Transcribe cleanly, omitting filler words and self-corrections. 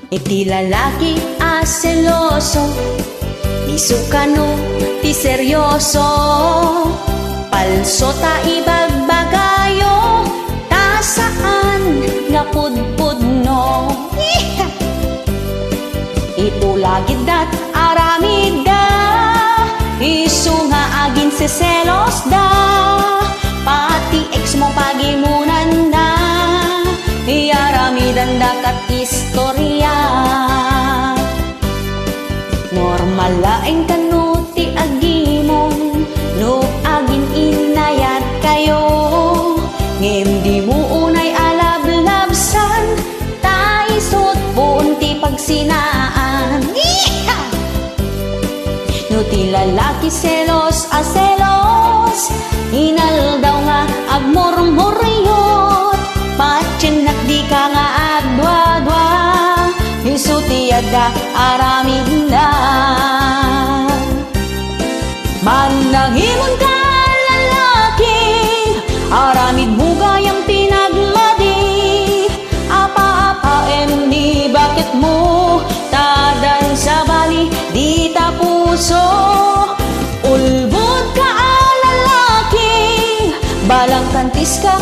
Iti lalaki a seloso, isukano ti seryoso, palso ta ibagbagayo, ta saan nga pudpudno. Ito lagid dat aramid da, isu nga agin seselos da, pati ex mo pagimunan da, iaramidan da kat istorya. Normal laeng kanuti agimon, no agin inayat kayo, ngem di mo unay alablabsan, ta isot punti pagsinaan. No ti lalaki selos a selos, inal daw nga agmurmuryot, patsin di ka nga adwa-dwa, isuti ada aramid na. Manangimon ka lalaki, aramid mo gayang pinagmadi, apa-apa emni bakit mo tadan sa bali di tapuso. Ulbod ka lalaki, balang kantis ka